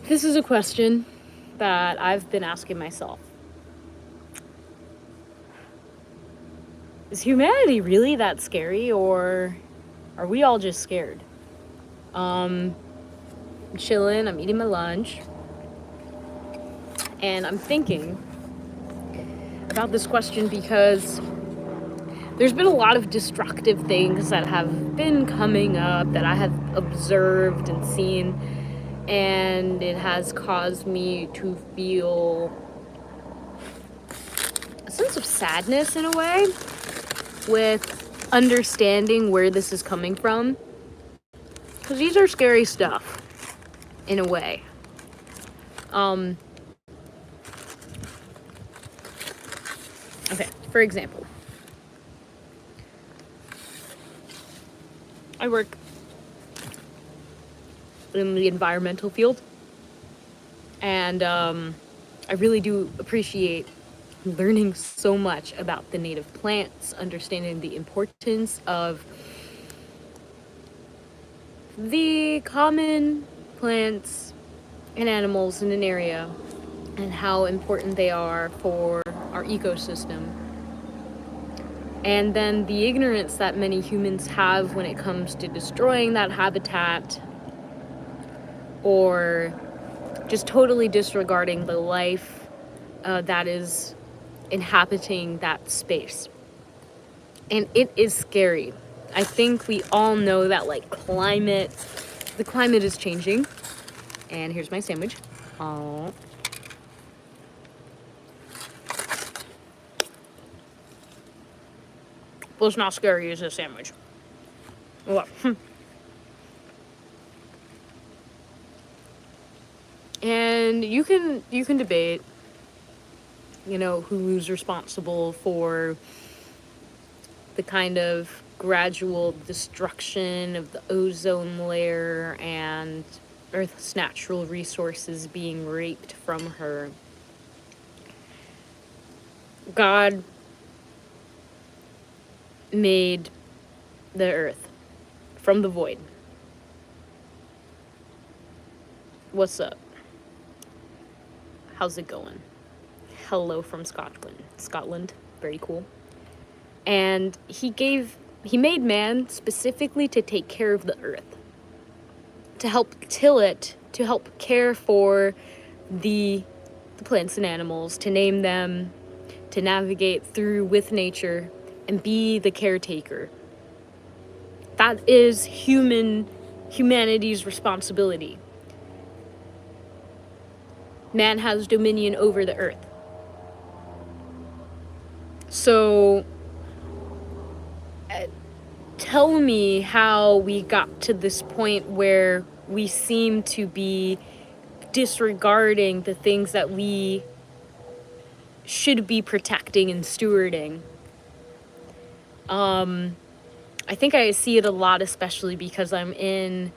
This is a question that I've been asking myself. Is humanity really that scary, or are we all just scared? I'm chilling, I'm eating my lunch, and I'm thinking about this question because there's been a lot of destructive things that have been coming up that I have observed and seen, and it has caused me to feel a sense of sadness in a way with understanding where this is coming from, because these are scary stuff in a way. Okay, for example, I work in the environmental field, and I really do appreciate learning so much about the native plants, understanding the importance of the common plants and animals in an area and how important they are for our ecosystem. And then the ignorance that many humans have when it comes to destroying that habitat or just totally disregarding the life that is inhabiting that space. And it is scary. I think we all know that the climate is changing. And here's my sandwich. Oh. Well, it's not scary as a sandwich. Well. And you can debate, who's responsible for the kind of gradual destruction of the ozone layer and Earth's natural resources being raped from her. God made the earth from the void. What's up? How's it going? Hello from Scotland. Very cool. And he made man specifically to take care of the earth, to help till it, to help care for the plants and animals, to name them, to navigate through with nature and be the caretaker. That is humanity's responsibility. Man has dominion over the earth. So, tell me how we got to this point where we seem to be disregarding the things that we should be protecting and stewarding. I think I see it a lot, especially because I'm in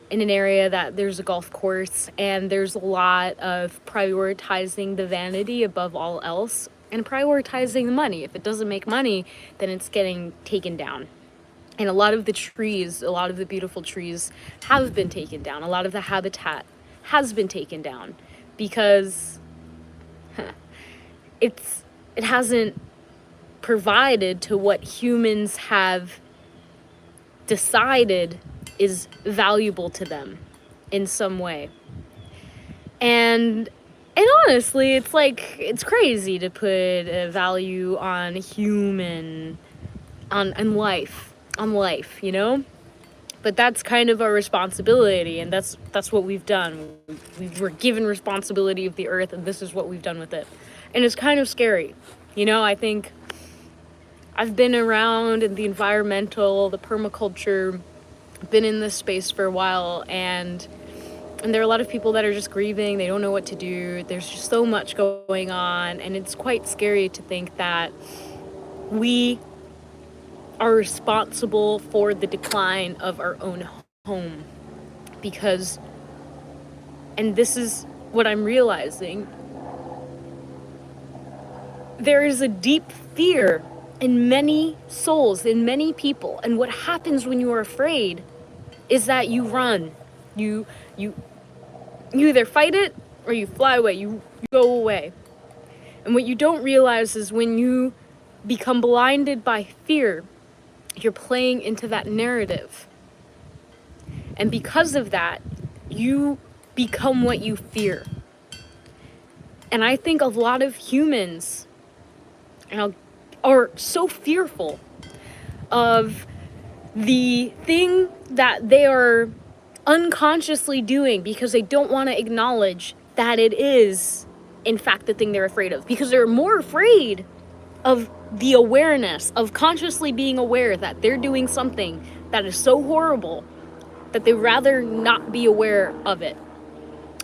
an area that there's a golf course, and there's a lot of prioritizing the vanity above all else and prioritizing the money. If it doesn't make money, then it's getting taken down. And a lot of the beautiful trees have been taken down. A lot of the habitat has been taken down because it hasn't provided to what humans have decided is valuable to them in some way. And honestly, it's crazy to put a value on life, But that's kind of our responsibility, and that's what we've done. We were given responsibility of the earth, and this is what we've done with it. And it's kind of scary. I think I've been around in the environmental, the permaculture, been in this space for a while, and there are a lot of people that are just grieving. They don't know what to do. There's just so much going on, and it's quite scary to think that we are responsible for the decline of our own home. Because, and this is what I'm realizing, there is a deep fear in many souls, in many people. And what happens when you are afraid is that you run. You You either fight it or you fly away, you go away. And what you don't realize is when you become blinded by fear, you're playing into that narrative. And because of that, you become what you fear. And I think a lot of humans are so fearful of the thing that they are unconsciously doing because they don't want to acknowledge that it is, in fact, the thing they're afraid of. Because they're more afraid of the awareness, of consciously being aware that they're doing something that is so horrible that they rather not be aware of it.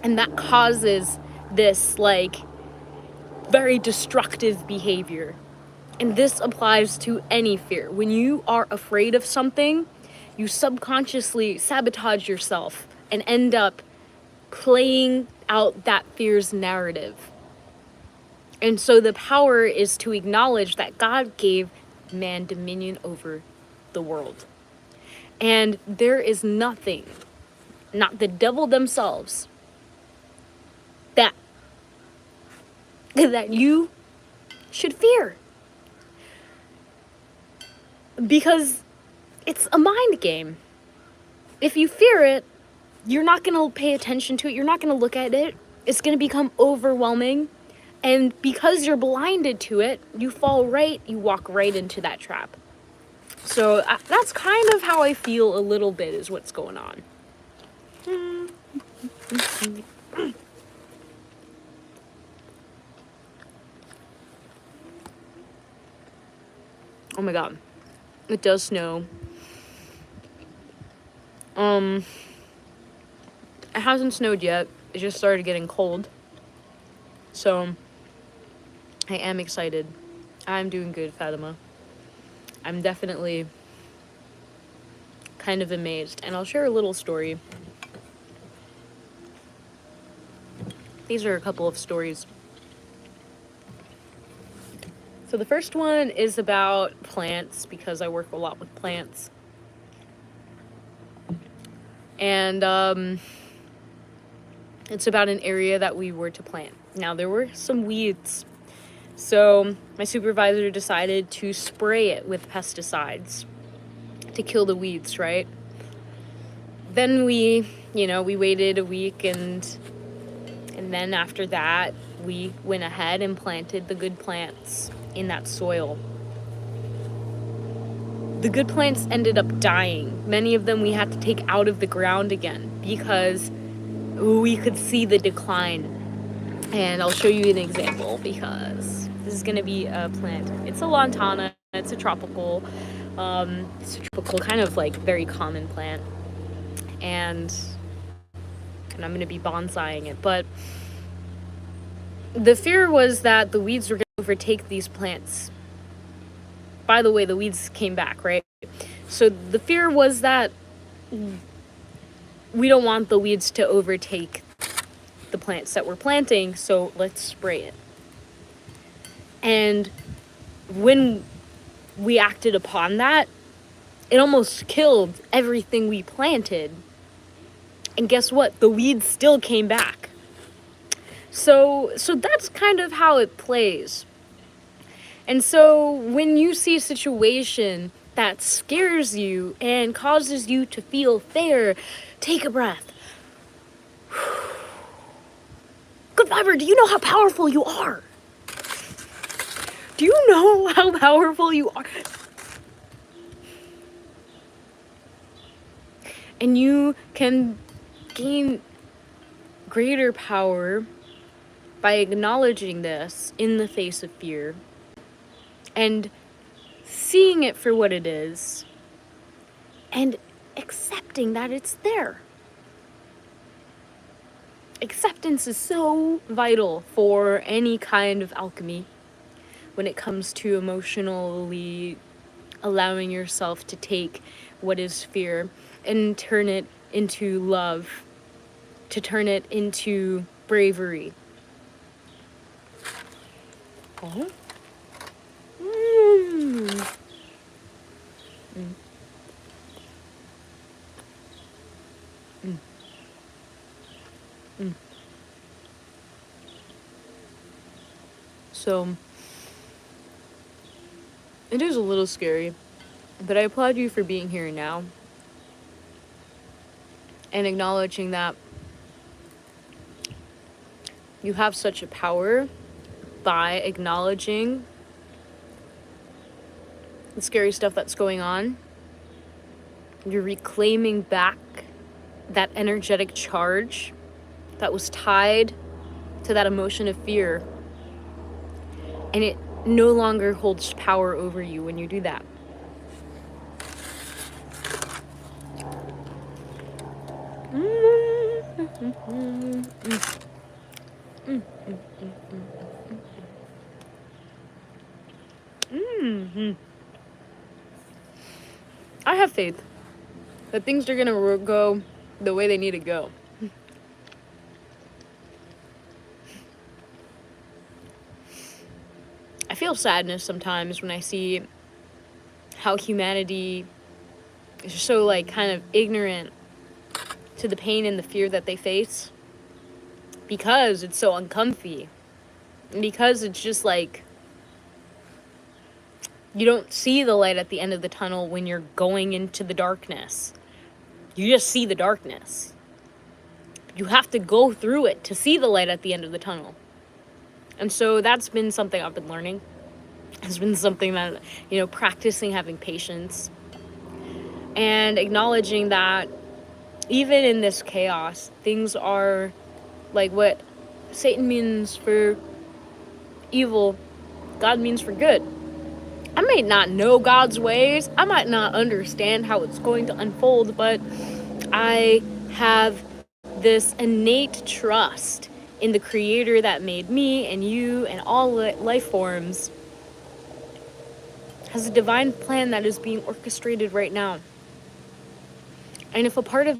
And that causes this, like, very destructive behavior. And this applies to any fear. When you are afraid of something, you subconsciously sabotage yourself and end up playing out that fear's narrative. And so the power is to acknowledge that God gave man dominion over the world. And there is nothing, not the devil themselves, that you should fear. Because it's a mind game. If you fear it, you're not going to pay attention to it. You're not going to look at it. It's going to become overwhelming. And because you're blinded to it, you walk right into that trap. So that's kind of how I feel a little bit is what's going on. Oh my god. It does snow. It hasn't snowed yet. It just started getting cold. So, I am excited. I'm doing good, Fatima. I'm definitely kind of amazed. And I'll share a little story. These are a couple of stories. So the first one is about plants, because I work a lot with plants. And it's about an area that we were to plant. Now, there were some weeds. So my supervisor decided to spray it with pesticides to kill the weeds, right? Then we waited a week, and then after that, we went ahead and planted the good plants in that soil. The good plants ended up dying. Many of them we had to take out of the ground again because we could see the decline. And I'll show you an example because this is going to be a plant. It's a lantana. It's a tropical kind of like very common plant. And I'm going to be bonsaiing it. But the fear was that the weeds were going to overtake these plants. By the way, the weeds came back, right? So the fear was that we don't want the weeds to overtake the plants that we're planting, so let's spray it. And when we acted upon that, it almost killed everything we planted. And guess what? The weeds still came back. So that's kind of how it plays. And so when you see a situation that scares you and causes you to feel fear, take a breath. Good Viber, do you know how powerful you are? Do you know how powerful you are? And you can gain greater power by acknowledging this in the face of fear and seeing it for what it is and accepting that it's there. Acceptance is so vital for any kind of alchemy when it comes to emotionally allowing yourself to take what is fear and turn it into love, to turn it into bravery. Oh? So, it is a little scary, but I applaud you for being here now and acknowledging that you have such a power by acknowledging the scary stuff that's going on. You're reclaiming back that energetic charge that was tied to that emotion of fear, and it no longer holds power over you when you do that. I have faith that things are gonna go the way they need to go. I feel sadness sometimes when I see how humanity is so, like, kind of ignorant to the pain and the fear that they face because it's so uncomfy. And because it's just like, you don't see the light at the end of the tunnel when you're going into the darkness. You just see the darkness. You have to go through it to see the light at the end of the tunnel. And so that's been something I've been learning. It's been something that, practicing having patience and acknowledging that even in this chaos, things are like what Satan means for evil, God means for good. I might not know God's ways, I might not understand how it's going to unfold, but I have this innate trust in the creator that made me and you and all life forms, has a divine plan that is being orchestrated right now. And if a part of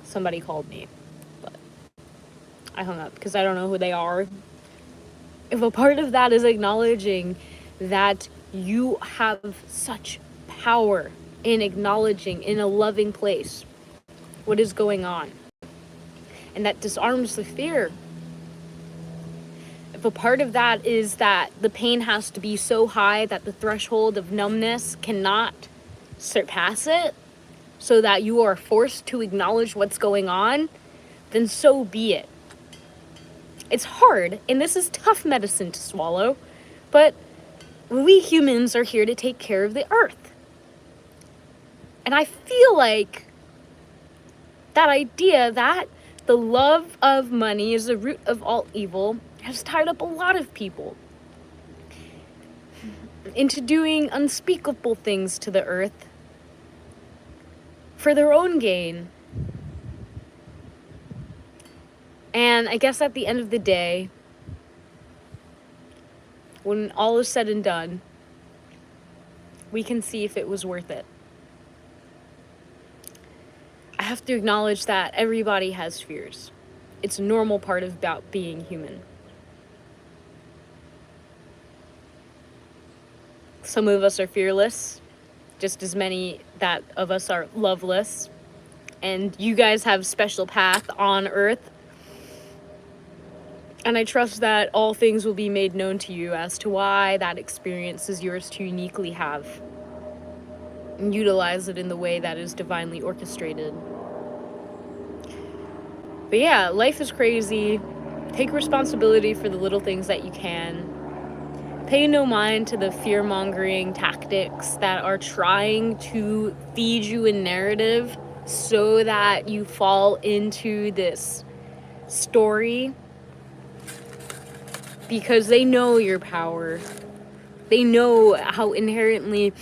somebody called me, but I hung up because I don't know who they are. If a part of that is acknowledging that you have such power in acknowledging in a loving place what is going on, and that disarms the fear. If a part of that is that the pain has to be so high that the threshold of numbness cannot surpass it, so that you are forced to acknowledge what's going on, then so be it. It's hard, and this is tough medicine to swallow, but we humans are here to take care of the earth. And I feel like that idea that the love of money is the root of all evil has tied up a lot of people into doing unspeakable things to the earth for their own gain. And I guess at the end of the day, when all is said and done, we can see if it was worth it. I have to acknowledge that everybody has fears. It's a normal part about being human. Some of us are fearless, just as many that of us are loveless. And you guys have special path on earth. And I trust that all things will be made known to you as to why that experience is yours to uniquely have. And utilize it in the way that is divinely orchestrated. But yeah, life is crazy. Take responsibility for the little things that you can. Pay no mind to the fear-mongering tactics that are trying to feed you a narrative so that you fall into this story, because they know your power. They know how inherently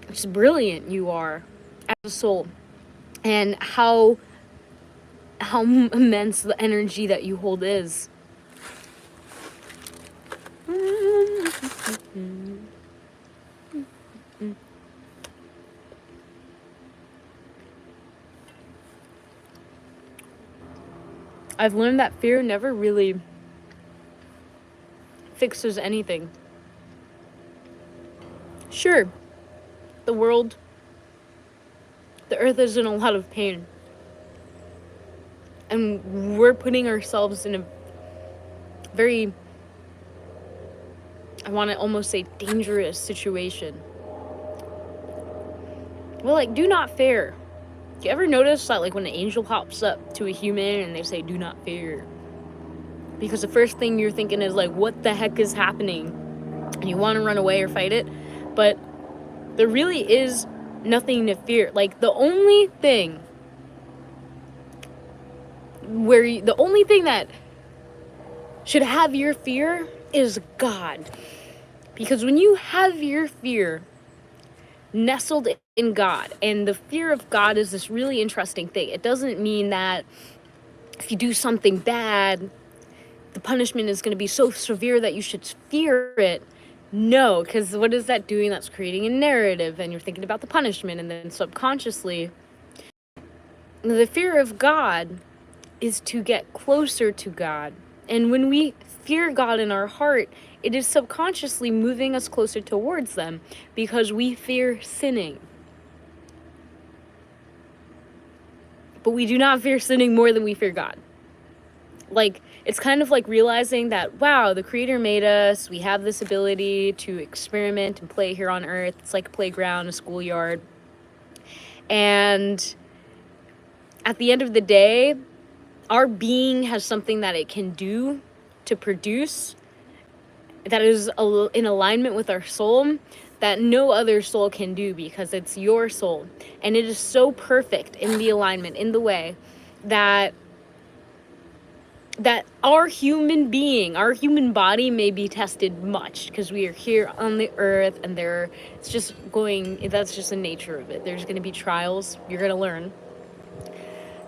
just brilliant you are as a soul, and how immense the energy that you hold is. I've learned that fear never really fixes anything. sure, the earth is in a lot of pain. And we're putting ourselves in a very, I want to almost say, dangerous situation. Well, like, do not fear. Do you ever notice that, like, when an angel pops up to a human and they say, do not fear? Because the first thing you're thinking is, like, what the heck is happening? And you want to run away or fight it. But there really is nothing to fear. Like, the only thing that should have your fear is God. Because when you have your fear nestled in God, and the fear of God is this really interesting thing. It doesn't mean that if you do something bad, the punishment is going to be so severe that you should fear it. No, because what is that doing? That's creating a narrative, and you're thinking about the punishment, and then subconsciously, the fear of God is to get closer to God. And when we fear God in our heart, it is subconsciously moving us closer towards them because we fear sinning. But we do not fear sinning more than we fear God. Like, it's kind of like realizing that, wow, the Creator made us. We have this ability to experiment and play here on Earth. It's like a playground, a schoolyard. And at the end of the day, our being has something that it can do to produce that is in alignment with our soul that no other soul can do, because it's your soul. And it is so perfect in the alignment, in the way that our human being, our human body may be tested much because we are here on the earth, and that's just the nature of it. There's going to be trials. You're going to learn.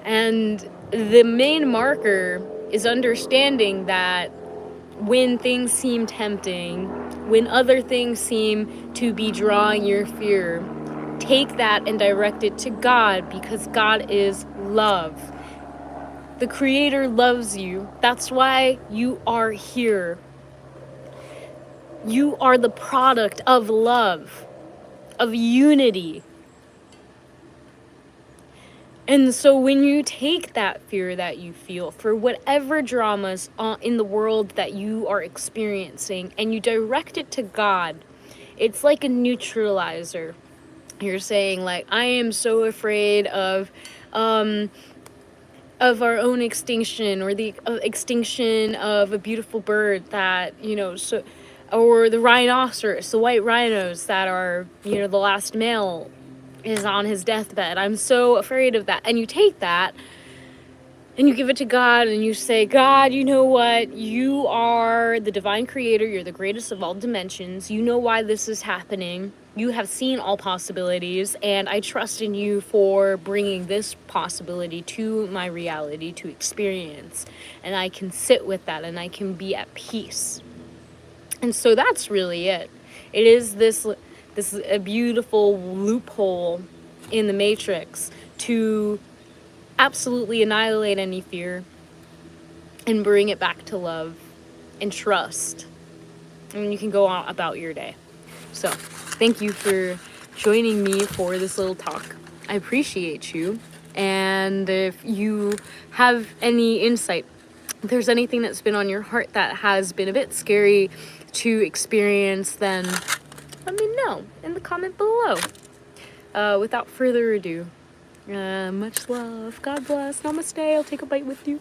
And the main marker is understanding that when things seem tempting, when other things seem to be drawing your fear, take that and direct it to God, because God is love. The Creator loves you. That's why you are here. You are the product of love, of unity. And so when you take that fear that you feel for whatever dramas in the world that you are experiencing, and you direct it to God, it's like a neutralizer. You're saying, like, I am so afraid of our own extinction, or the extinction of a beautiful bird that, or the rhinoceros, the white rhinos that are, the last male is on his deathbed. I'm so afraid of that. And you take that and you give it to God, and you say, God, you know what? You are the divine creator. You're the greatest of all dimensions. You know why this is happening. You have seen all possibilities, and I trust in you for bringing this possibility to my reality to experience. And I can sit with that, and I can be at peace. And so that's really it. It is this a beautiful loophole in the matrix to absolutely annihilate any fear and bring it back to love and trust. And you can go on about your day. So, thank you for joining me for this little talk. I appreciate you. And if you have any insight, if there's anything that's been on your heart that has been a bit scary to experience, then let me know in the comment below. Without further ado, much love. God bless. Namaste. I'll take a bite with you.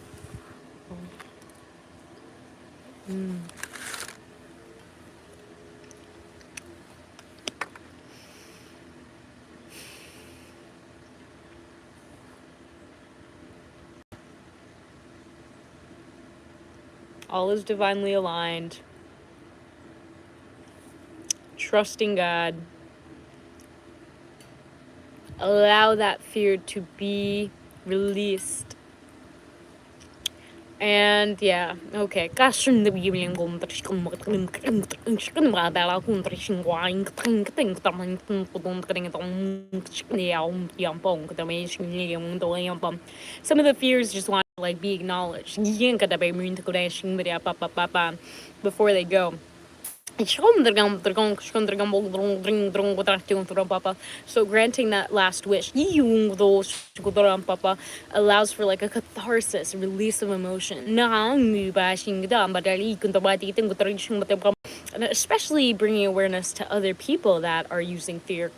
All is divinely aligned. Trusting God. Allow that fear to be released. And yeah, okay. Some of the fears just want to like be acknowledged before they go. So granting that last wish allows for like a catharsis, a release of emotion. And especially bringing awareness to other people that are using fear.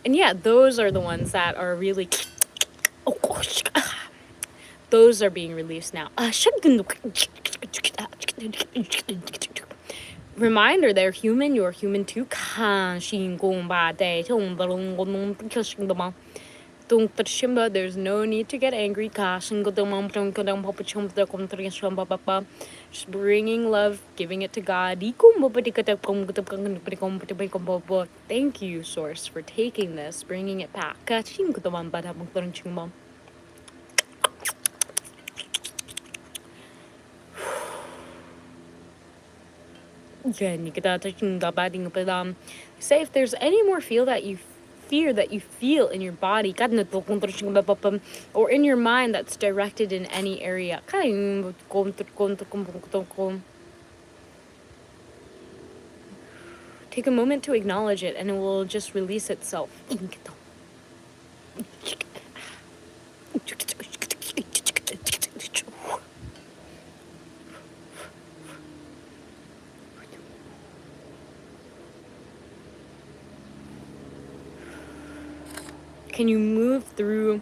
And yeah, those are the ones that are really those are being released now. Reminder, they're human, you're human too. There's no need to get angry. Just bringing love, giving it to God. Thank you, Source, for taking this, bringing it back. Say if there's any more fear that you feel in your body or in your mind that's directed in any area, take a moment to acknowledge it and it will just release itself. Can you move through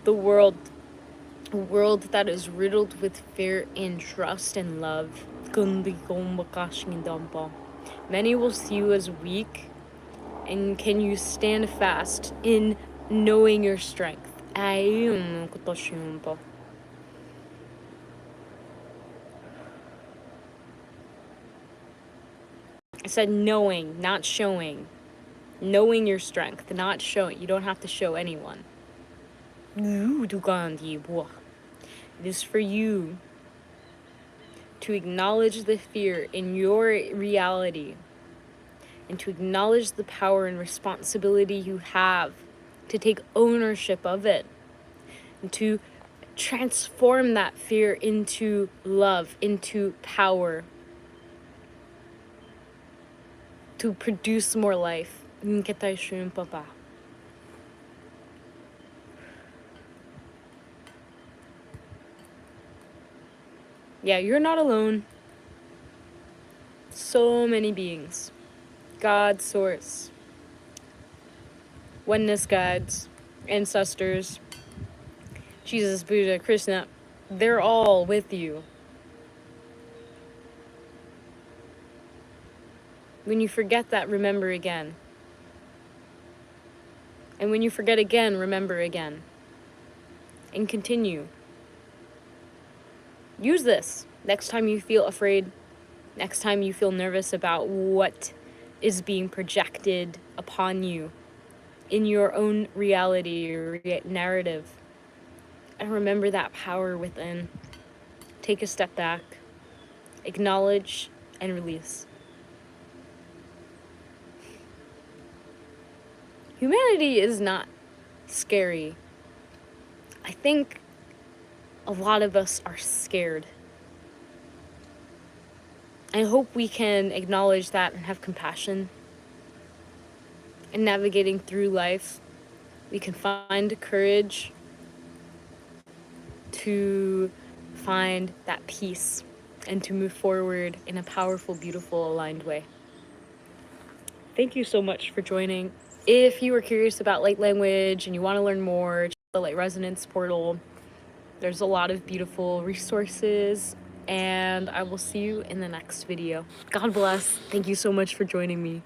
the world, a world that is riddled with fear and trust and love? Many will see you as weak, and can you stand fast in knowing your strength? I said knowing, not showing. Knowing your strength, not showing. You don't have to show anyone. It is for you to acknowledge the fear in your reality and to acknowledge the power and responsibility you have to take ownership of it and to transform that fear into love, into power, to produce more life. Yeah, you're not alone. So many beings. God, Source, oneness guides, ancestors, Jesus, Buddha, Krishna, they're all with you. When you forget that, remember again. And when you forget again, remember again. And continue. Use this next time you feel afraid, next time you feel nervous about what is being projected upon you in your own reality or narrative. And remember that power within. Take a step back, acknowledge, and release. Humanity is not scary. I think a lot of us are scared. I hope we can acknowledge that and have compassion. In navigating through life, we can find courage to find that peace and to move forward in a powerful, beautiful, aligned way. Thank you so much for joining. If you are curious about light language and you want to learn more, check the Light Resonance portal. There's a lot of beautiful resources, and I will see you in the next video. God bless. Thank you so much for joining me.